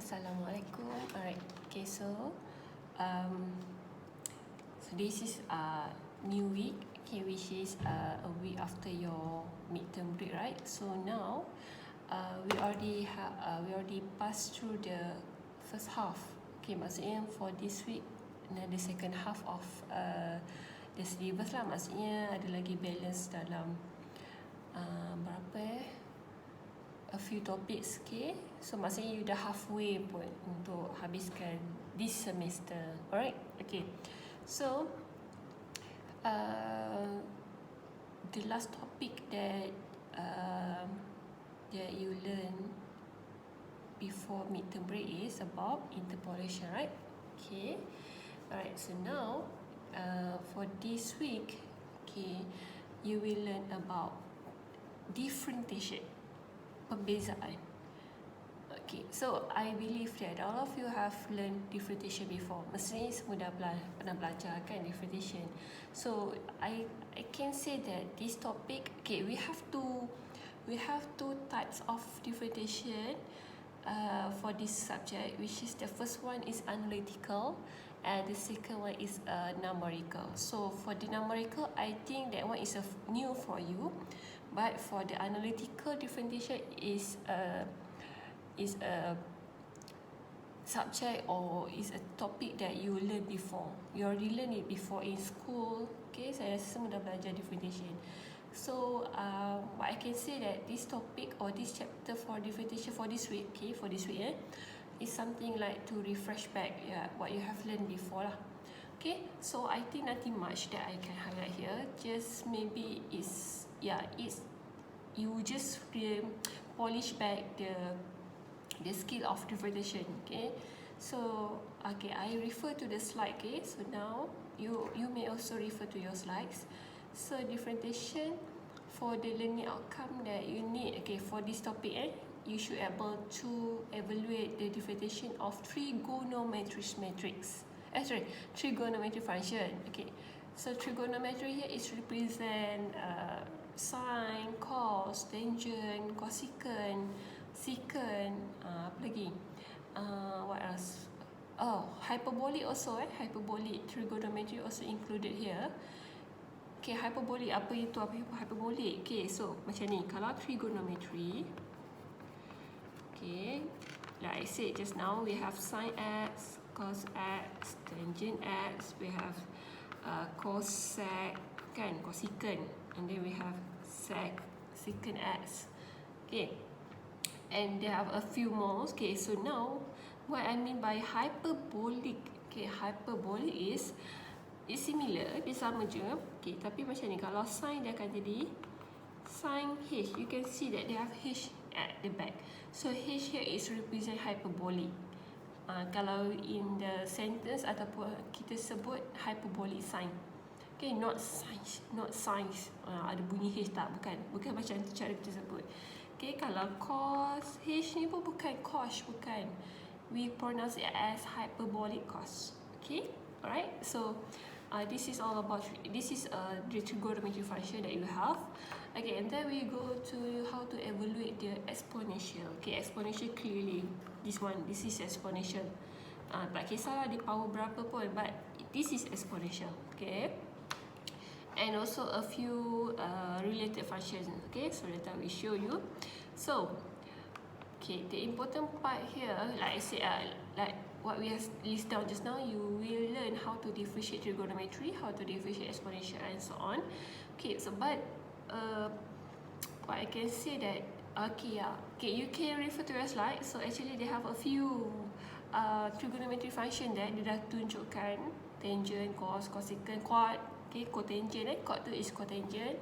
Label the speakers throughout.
Speaker 1: Assalamualaikum. Alright, okay, so this is new week, okay, which is a week after your midterm break, right? So now we already passed through the first half. Okay, maksudnya for this week the second half of the syllabus lah, maksudnya ada lagi balance dalam berapa a few topics, okay? So maksudnya you dah halfway pun untuk habiskan this semester. Alright, okay. So the last topic that you learn before midterm break is about interpolation, right? Okay. Alright, so now for this week, okay, you will learn about differentiation, pembezaan. Okay, so I believe that all of you have learned differentiation before. Mesti semua dah pernah belajar kan differentiation. So I can say that this topic, okay, we have two types of differentiation for this subject, which is the first one is analytical and the second one is numerical. So for the numerical, I think that one is new for you, but for the analytical differentiation is a subject or is a topic that you learn before. You already learned it before in school. Okay, saya rasa semua dah belajar differentiation. So what I can say that this topic or this chapter for differentiation for this week, okay, for this week is something like to refresh back what you have learned before lah. Okay, so I think nothing much that I can highlight here. Just maybe it's you just polish back the skill of differentiation. Okay, so okay, I refer to the slide. Okay, so now you may also refer to your slides. So differentiation for the learning outcome that you need, okay, for this topic you should able to evaluate the differentiation of trigonometric matrix. Trigonometric function. Okay, so trigonometry here is represent sine, cos, tangent, cosecant, secant, apa lagi? What else? Oh, hyperbolic also. Hyperbolic trigonometry also included here. Okay, hyperbolic, apa itu hyperbolic? Okay, so macam ni, kalau trigonometry, okay, like I said just now, we have sine x, cos x, tangent x, we have cosec, kan, cosecant, and then we have sec, secant x. Okay, and there are a few more. Okay, so now what I mean by hyperbolic, okay, hyperbolic is similar, dia sama je. Okay, tapi macam ni, kalau sine dia akan jadi sine h. You can see that they have h at the back. So h here is represent hyperbolic. Kalau in the sentence ataupun kita sebut hyperbolic sign. Okay, not science. Ada bunyi h tak? Bukan macam tu cara kita sebut. Okay, kalau cos h ni pun bukan cos, bukan. We pronounce it as hyperbolic cos. Okay, alright. So this is all about the trigonometric function that you have. Okay, and then we go to how to evaluate the exponential. Okay, exponential clearly this is exponential. Tak kisahlah di power berapa pun, but this is exponential. Okay, and also a few related functions. Okay, so later we show you. So okay, the important part here, like I said, like what we have listed down just now, you will learn how to differentiate trigonometry, how to differentiate exponential, and so on. Okay, so but what I can say that okay, you can refer to your slide. So actually they have a few trigonometric function that dia dah tunjukkan, tangent, cos, cosecant, quad, okay, cotangent, quad tu is cotangent.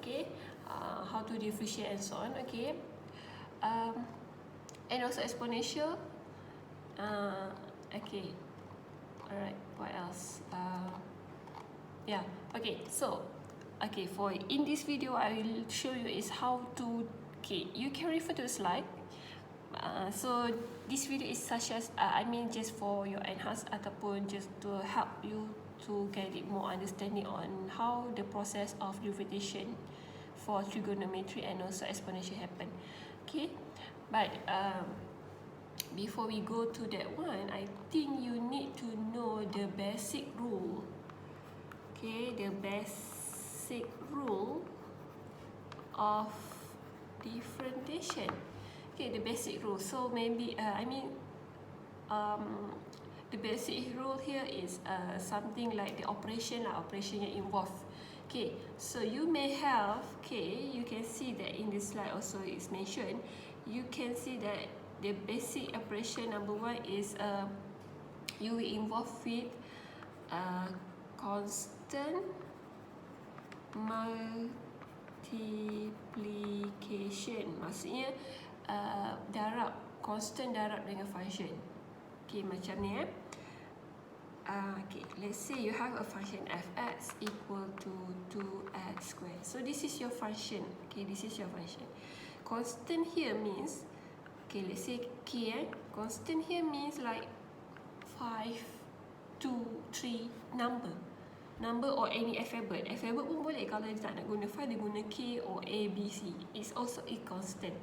Speaker 1: Okay, how to differentiate and so on. Okay, and also exponential. Okay, alright, what else? Yeah, okay, so okay, for in this video I will show you is how to, okay, you can refer to the slide. So this video is such as I mean just for your enhance ataupun just to help you to get it more understanding on how the process of differentiation for trigonometry and also exponential happen. Okay, but before we go to that one, I think you need to know the basic rule. Okay, the basic rule of differentiation. Okay, the basic rule. So maybe the basic rule here is something like the operation yang involved. Okay, so you may have, you can see that in this slide also is mentioned. You can see that the basic operation number one is you will involve with constant multiplication. Maksudnya darab, constant darab dengan function. Okay, macam ni okay, let's say you have a function fx equal to 2x squared. So this is your function. Okay, this is your function. Constant here means, okay, let's say k. Constant here means like 5, 2, 3 number or any alphabet. Alphabet pun boleh. Kalau dia tak nak guna 5, dia guna k or a, b, c. It's also a constant.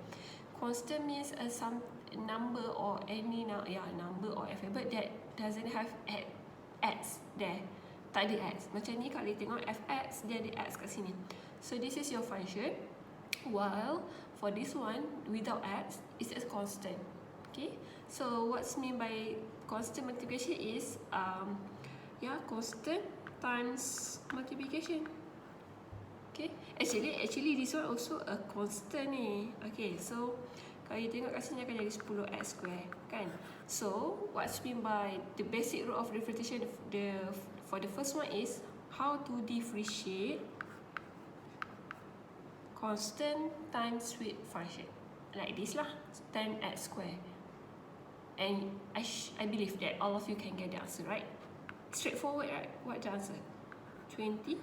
Speaker 1: Constant means some number or any number or alphabet that doesn't have x there. Tak ada x. Macam ni kalau tengok fx, dia ada x kat sini. So this is your function. While for this one without x, it's a constant. Okay. So what's mean by constant multiplication is constant times multiplication. Okay. Actually this one also a constant ni. Okay. So kalau you tengok kat sini akan jadi 10x square kan. So what's mean by the basic rule of differentiation, for the first one is how to differentiate constant times with function. Like this lah, 10x square. And I believe that all of you can get the answer, right? Straightforward, right? What's the answer? 20x.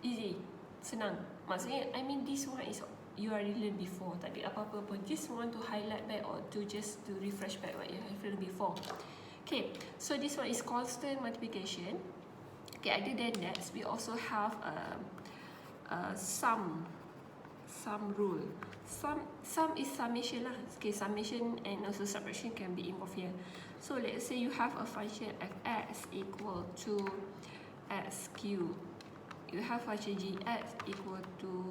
Speaker 1: Easy. Senang. Maksudnya, this one is you already learned before. Tak ada apa-apa pun. Just want to highlight back or just to refresh back what you have learned before. Okay, so this one is constant multiplication. Okay, other than that, we also have sum rule. Sum is summation lah. Okay, summation and also subtraction can be involved here. So let's say you have a function fx equal to x cubed. You have function gx equal to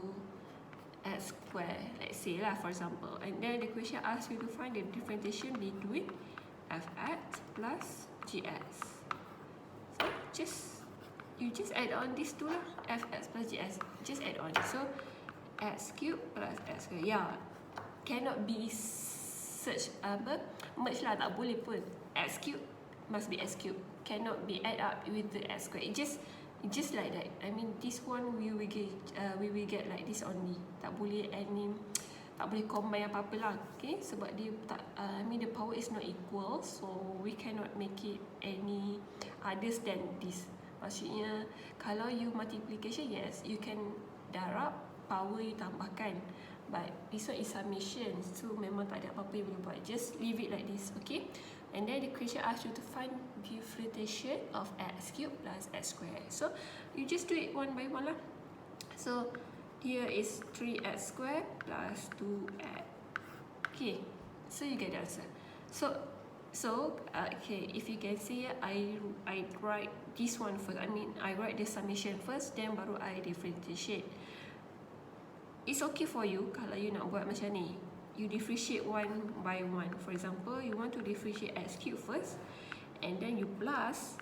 Speaker 1: x square, let's say lah, for example. And then the question asks you to find the differentiation between fx plus gx. So you just add on these two lah, fx plus gx. Just add on. So x cubed plus x square. Yeah, cannot be merge lah, tak boleh pun. X cubed must be x cubed. Cannot be add up with the x square. It just like that. This one we will get like this only. Tak boleh combine apa-apa lah. Okay, sebab dia tak, the power is not equal, so we cannot make it any others than this. Maksudnya kalau you multiplication, yes, you can darab, power you tambahkan. But this one is summation, so memang tak ada apa-apa you boleh buat. Just leave it like this, okay? And then the question asks you to find differentiation of x cubed plus x squared. So you just do it one by one lah. So here is 3x squared plus 2x. Okay, so you get the answer. So okay, if you can see, I write this one first. I write the summation first, then baru I differentiate. It's okay for you kalau you nak buat macam ni. You differentiate one by one. For example, you want to differentiate x cubed first, and then you plus,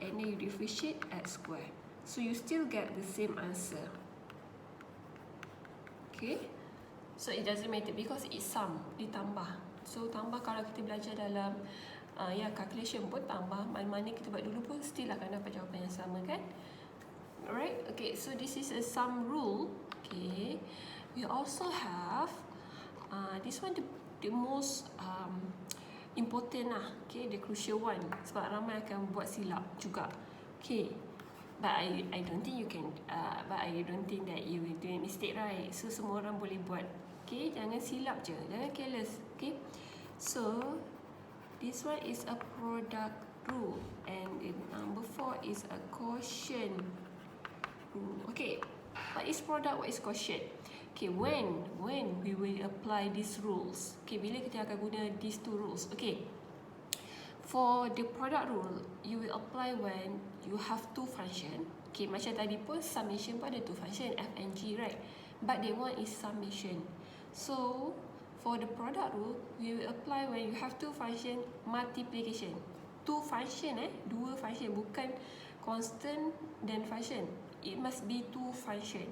Speaker 1: and then you differentiate x squared. So you still get the same answer. Okay, so it doesn't matter because it's sum, ditambah. So tambah kalau kita belajar dalam calculation pun tambah, mana kita buat dulu pun still akan dapat jawapan yang sama kan. Alright, okay, so this is a sum rule. Okay, we also have this one the most important lah. Okay, the crucial one, sebab ramai akan buat silap juga. Okay, but I don't think you can but I don't think that you will do a mistake, right? So semua orang boleh buat. Okay, jangan silap je, jangan careless. Okay, so this one is a product rule, and number 4 is a quotient rule. Okay, what is product, what is quotient? Okay, when we will apply these rules? Okay, bila kita akan guna these two rules? Okay, for the product rule, you will apply when you have two function. Okay, macam tadi pun summation pun ada two function, F and G, right? But the one is summation. So for the product rule, we will apply when you have two function multiplication. Two function, dua function, bukan constant dan function. It must be two function,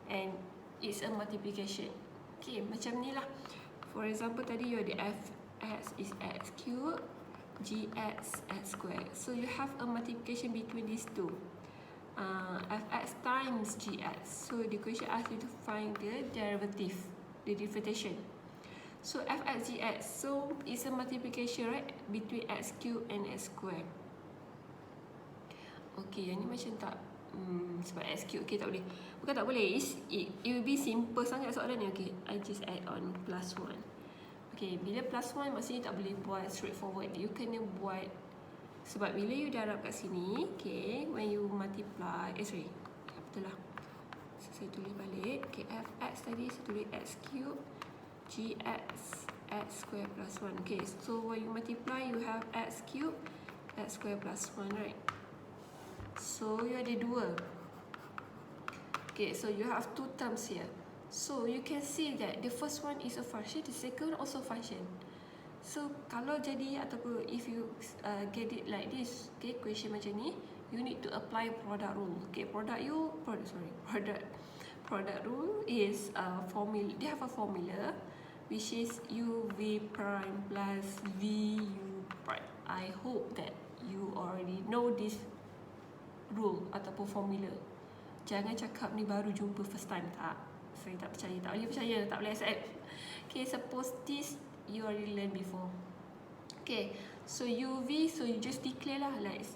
Speaker 1: and it's a multiplication. Okay, macam ni lah. For example, tadi you ada fx is x cube, gx x squared. So you have a multiplication between these two. Fx times gx. So the question asks you to find the derivative, the differentiation. So fx gx. So it's a multiplication, right, between x cube and x squared. Okay, yang ni macam tak sebab x cube. Okay, tak boleh. Bukan tak boleh. It will be simple sangat soalan ni. Okay, I just add on plus 1. Okay, bila plus 1 maksudnya tak boleh buat straightforward. You kena buat, sebab bila you darab kat sini, okay, when you multiply, betul lah. So, saya tulis balik. Okay, fx tadi saya tulis x cube, gx x square plus 1. Okay, so when you multiply, you have x cube, x square plus 1, right? So you ada dua. Okay, so you have two terms here. So you can see that the first one is a function, the second also function. So kalau jadi ataupun if you get it like this, okay, question macam ni, you need to apply product rule. Okay, product rule is a formula. They have a formula which is uv prime plus vu prime. I hope that you already know this rule ataupun formula. Jangan cakap ni baru jumpa first time, tak. Saya tak percaya, tak boleh percaya, tak boleh accept. Okay, suppose this you already learned before. Okay, so UV, so you just declare lah, like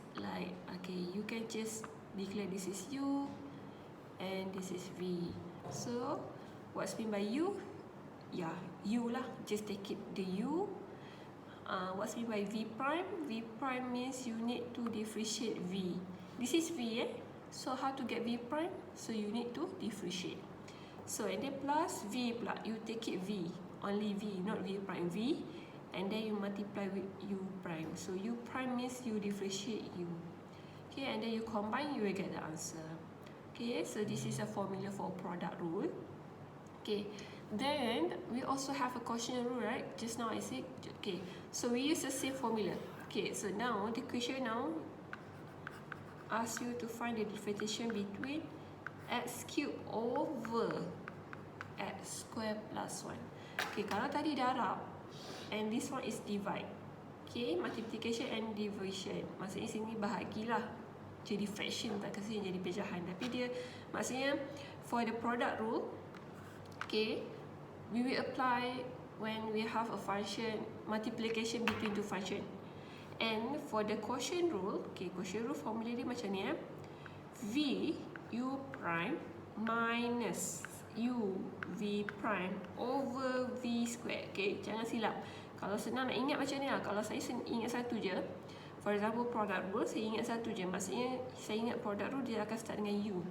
Speaker 1: okay, you can just declare this is U and this is V. So what's mean by U? Yeah, U lah, just take it the U. What's mean by V prime? V prime means you need to differentiate V. This is V, so how to get V prime? So you need to differentiate. So and then plus V plus, you take it V, only V, not V prime, V, and then you multiply with U prime. So U prime means you differentiate U. Okay, and then you combine, you will get the answer. Okay, so this is a formula for product rule. Okay, then we also have a quotient rule, right? Just now I said, okay, so we use the same formula. Okay, so now the question now ask you to find the differentiation between x cube over x square plus 1. Okay, kalau tadi darab and this one is divide. Okay, multiplication and division. Maksudnya sini bahagilah. Jadi fraction, tak kasi jadi pecahan. Tapi dia maksudnya for the product rule, okay, we will apply when we have a function multiplication between two function. And for the quotient rule, okay, quotient rule formula dia macam ni, V U prime minus U V prime over V square. Okay, jangan silap. Kalau senang nak ingat macam ni lah. Kalau saya ingat satu je, for example product rule, saya ingat satu je. Maksudnya saya ingat product rule dia akan start dengan U.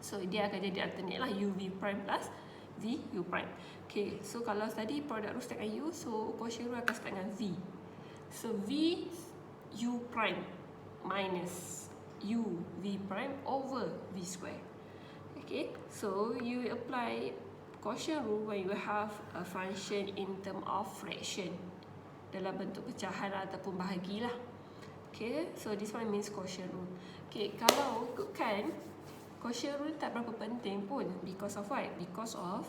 Speaker 1: So dia akan jadi alternate lah, U V prime plus V U prime. Okay, so kalau tadi product rule start dengan U, so quotient rule akan start dengan V. So V U prime minus U V prime over V square. Okay, so you apply quotient rule when you have a function in term of fraction, dalam bentuk pecahan ataupun bahagi lah. Okay, so this one means quotient rule. Okay, kalau ikutkan quotient rule tak berapa penting pun. Because of what? Because of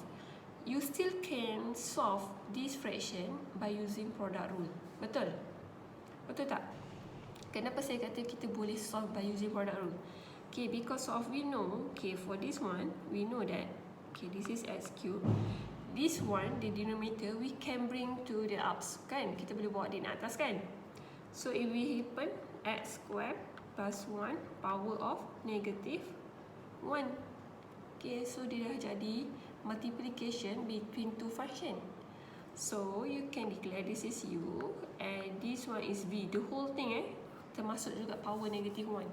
Speaker 1: you still can solve this fraction by using product rule. Betul? Betul tak? Kenapa saya kata kita boleh solve by using product rule? Okay, because of we know, okay, for this one, we know that, okay, this is x cube. This one, the denominator, we can bring to the ups, kan? Kita boleh bawa dia naik atas, kan? So, it will happen x square plus 1 power of negative 1. Okay, so dia dah jadi multiplication between two function. So you can declare this is U and this one is V. The whole thing termasuk juga power negative 1.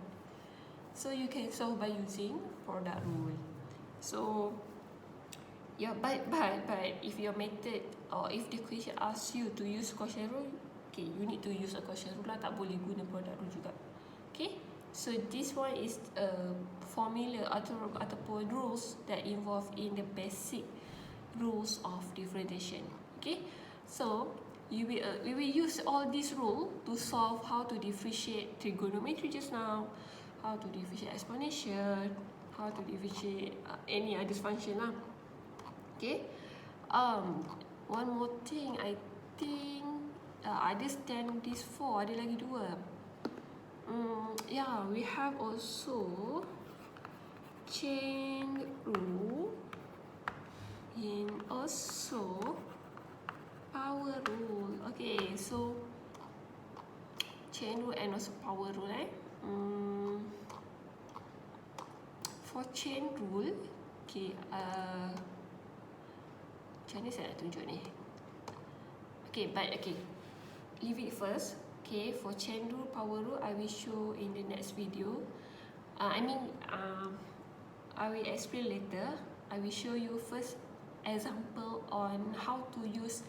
Speaker 1: So you can solve by using product rule. So Yeah, but if your method or if the question asks you to use quotient rule, okay, you need to use a quotient rule lah, tak boleh guna product rule juga. Okay, so this one is a formula ataupun rules that involve in the basic rules of differentiation. Okay, so we will use all these rules to solve how to differentiate trigonometry just now, how to differentiate exponential, how to differentiate any other function lah. Okay, one more thing, I think ada stand this 4, ada lagi 2. Yeah, we have also chain rule and also power rule. Okay, so chain rule and also power rule. For chain rule, okay, macam mana saya nak tunjuk ni? Okay, but okay, leave it first. Okay, for chain rule, power rule, I will show in the next video. I will explain later. I will show you first example on how to use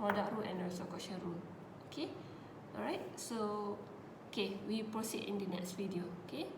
Speaker 1: product rule and also quotient rule. Okay, alright. So, okay, we proceed in the next video. Okay.